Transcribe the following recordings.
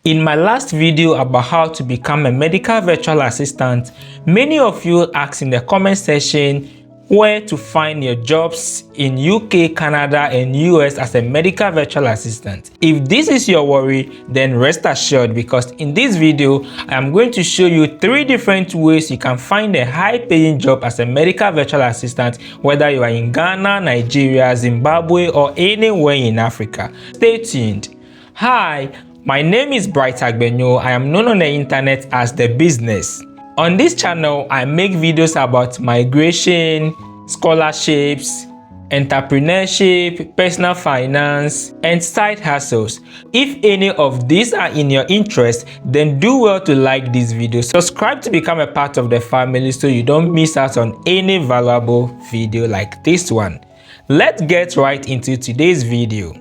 In my last video about how to become a medical virtual assistant, many of you asked in the comment section where to find your jobs in UK, Canada and US as a medical virtual assistant. If this is your worry, then rest assured, because in this video I am going to show you 3 different ways you can find a high-paying job as a medical virtual assistant, whether you are in Ghana, Nigeria, Zimbabwe or anywhere in Africa. Stay tuned. Hi, my name is Bright Agbenyo. I am known on the internet as The Business. On this channel, I make videos about migration, scholarships, entrepreneurship, personal finance, and side hustles. If any of these are in your interest, then do well to like this video. Subscribe to become a part of the family so you don't miss out on any valuable video like this one. Let's get right into today's video.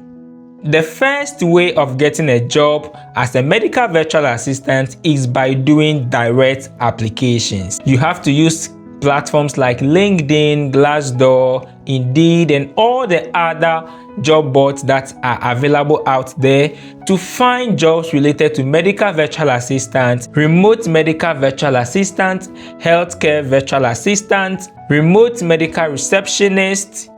The first way of getting a job as a medical virtual assistant is by doing direct applications. You have to use platforms like LinkedIn, Glassdoor, Indeed, and all the other job boards that are available out there to find jobs related to medical virtual assistant, remote medical virtual assistant, healthcare virtual assistant, remote medical receptionist,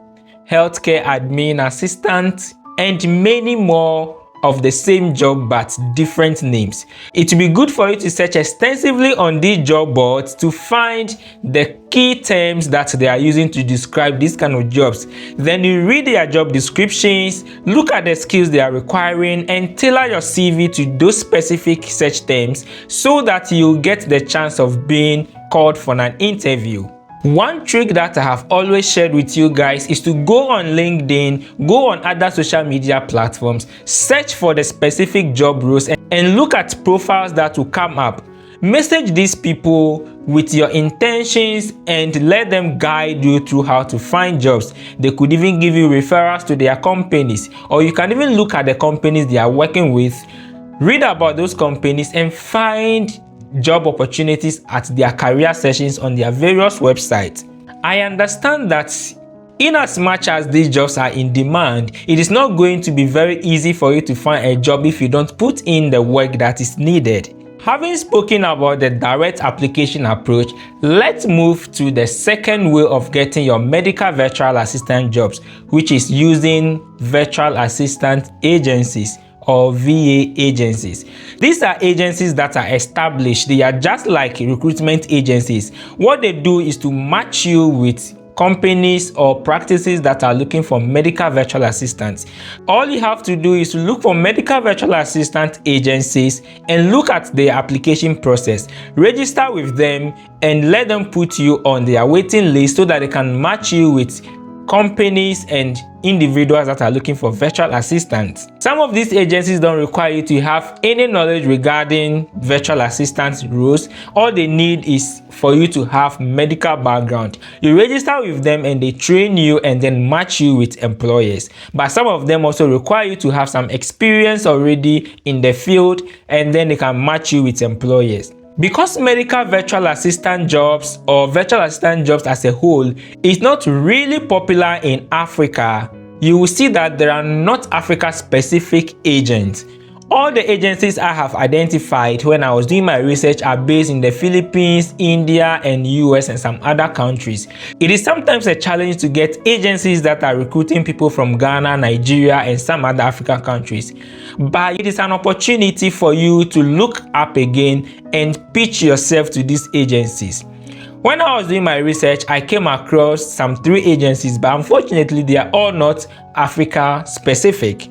healthcare admin assistant, and many more of the same job but different names. It will be good for you to search extensively on these job boards to find the key terms that they are using to describe this kind of jobs. Then you read their job descriptions, look at the skills they are requiring, and tailor your CV to those specific search terms so that you get the chance of being called for an interview. One trick that I have always shared with you guys is to go on LinkedIn, go on other social media platforms, search for the specific job roles and look at profiles that will come up. Message these people with your intentions and let them guide you through how to find jobs. They could even give you referrals to their companies, or you can even look at the companies they are working with, read about those companies and find job opportunities at their career sessions on their various websites. I understand that in as much as these jobs are in demand, it is not going to be very easy for you to find a job if you don't put in the work that is needed. Having spoken about the direct application approach, let's move to the second way of getting your medical virtual assistant jobs, which is using virtual assistant agencies or VA agencies. These are agencies that are established. They are just like recruitment agencies. What they do is to match you with companies or practices that are looking for medical virtual assistants. All you have to do is to look for medical virtual assistant agencies and look at their application process. Register with them and let them put you on their waiting list so that they can match you with companies and individuals that are looking for virtual assistants. Some of these agencies don't require you to have any knowledge regarding virtual assistant roles. All they need is for you to have medical background. You register with them and they train you and then match you with employers. But some of them also require you to have some experience already in the field and then they can match you with employers. Because medical virtual assistant jobs or virtual assistant jobs as a whole is not really popular in Africa, you will see that there are not Africa-specific agents. All the agencies I have identified when I was doing my research are based in the Philippines, India, and US and some other countries. It is sometimes a challenge to get agencies that are recruiting people from Ghana, Nigeria, and some other African countries. But it is an opportunity for you to look up again and pitch yourself to these agencies. When I was doing my research, I came across some 3 agencies, but unfortunately, they are all not Africa-specific.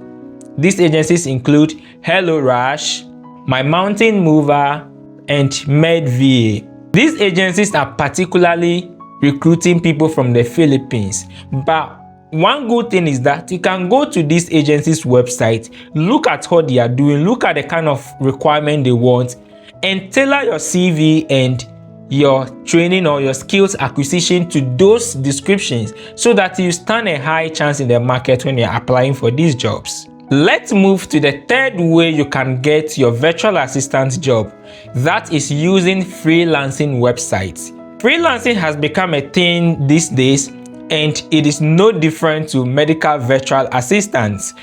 These agencies include Hello Rush, My Mountain Mover, and MedVA. These agencies are particularly recruiting people from the Philippines. But one good thing is that you can go to these agencies' website, look at what they are doing, look at the kind of requirement they want, and tailor your CV and your training or your skills acquisition to those descriptions so that you stand a high chance in the market when you're applying for these jobs. Let's move to the third way you can get your virtual assistant job. That is using freelancing websites. Freelancing has become a thing these days and it is no different to medical virtual assistants.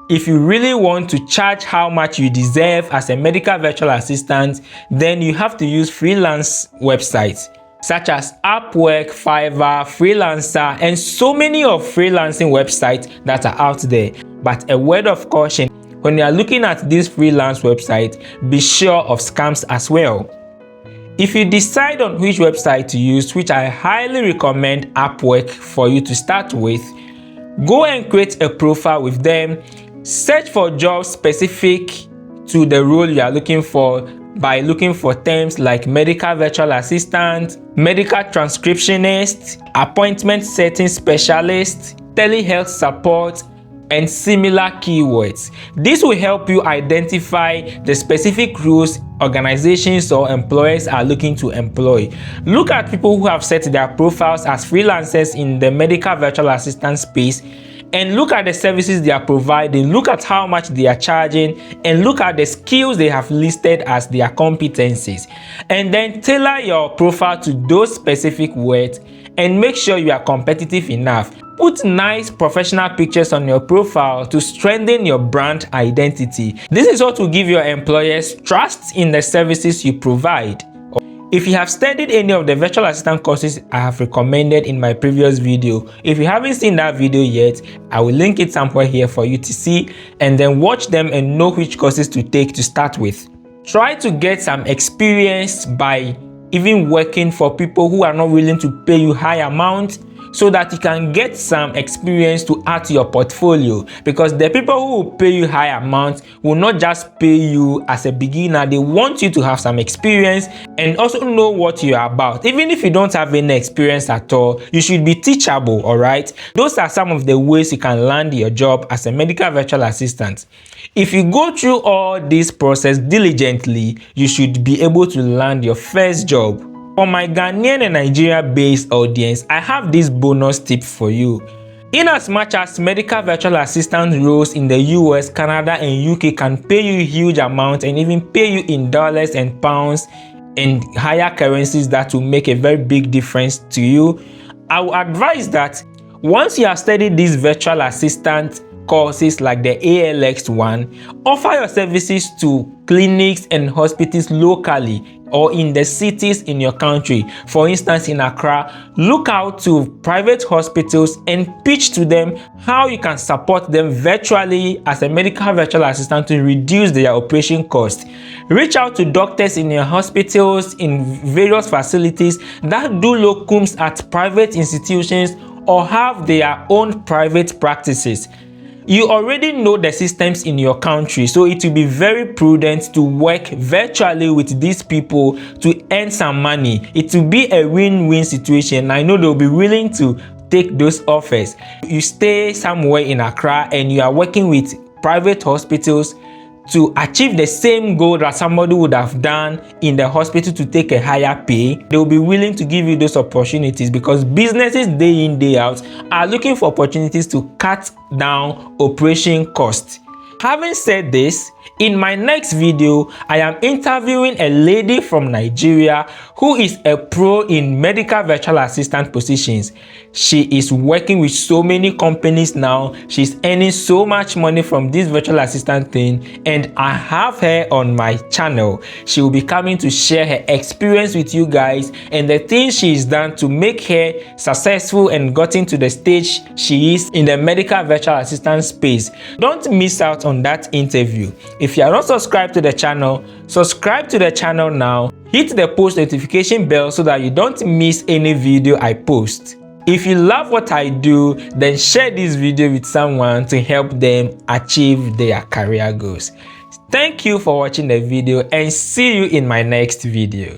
If you really want to charge how much you deserve as a medical virtual assistant, then you have to use freelance websites such as Upwork, Fiverr, Freelancer, and so many of freelancing websites that are out there. But a word of caution, when you are looking at these freelance websites, be sure of scams as well. If you decide on which website to use, which I highly recommend Upwork for you to start with, go and create a profile with them. Search for jobs specific to the role you are looking for by looking for terms like medical virtual assistant, medical transcriptionist, appointment setting specialist, telehealth support, and similar keywords. This will help you identify the specific roles organizations or employers are looking to employ. Look at people who have set their profiles as freelancers in the medical virtual assistant space, and look at the services they are providing, look at how much they are charging, and look at the skills they have listed as their competencies. And then tailor your profile to those specific words and make sure you are competitive enough. Put nice professional pictures on your profile to strengthen your brand identity. This is what will give your employers trust in the services you provide. If you have studied any of the virtual assistant courses I have recommended in my previous video, if you haven't seen that video yet, I will link it somewhere here for you to see, and then watch them and know which courses to take to start with. Try to get some experience by even working for people who are not willing to pay you high amount, so that you can get some experience to add to your portfolio, because the people who will pay you high amounts will not just pay you as a beginner. They want you to have some experience and also know what you are about. Even if you don't have any experience at all, you should be teachable. All right, those are some of the ways you can land your job as a medical virtual assistant. If you go through all this process diligently, you should be able to land your first job. For my Ghanaian and Nigeria-based audience, I have this bonus tip for you. In as much as medical virtual assistant roles in the US, Canada, and UK can pay you huge amounts and even pay you in dollars and pounds and higher currencies that will make a very big difference to you, I would advise that once you have studied these virtual assistant courses like the ALX one, offer your services to clinics and hospitals locally or in the cities in your country. For instance, in Accra, look out to private hospitals and pitch to them how you can support them virtually as a medical virtual assistant to reduce their operation costs. Reach out to doctors in your hospitals, in various facilities that do locums at private institutions or have their own private practices. You already know the systems in your country, so it will be very prudent to work virtually with these people to earn some money. It will be a win-win situation. I know they'll be willing to take those offers. You stay somewhere in Accra and you are working with private hospitals to achieve the same goal that somebody would have done in the hospital to take a higher pay. They will be willing to give you those opportunities because businesses day in, day out are looking for opportunities to cut down operation costs. Having said this, in my next video, I am interviewing a lady from Nigeria who is a pro in medical virtual assistant positions. She is working with so many companies now. She's earning so much money from this virtual assistant thing, and I have her on my channel. She will be coming to share her experience with you guys and the things she's done to make her successful and gotten to the stage she is in the medical virtual assistant space. Don't miss out on that interview. If you are not subscribed to the channel, subscribe to the channel now. Hit the post notification bell so that you don't miss any video I post. If you love what I do, then share this video with someone to help them achieve their career goals. Thank you for watching the video and see you in my next video.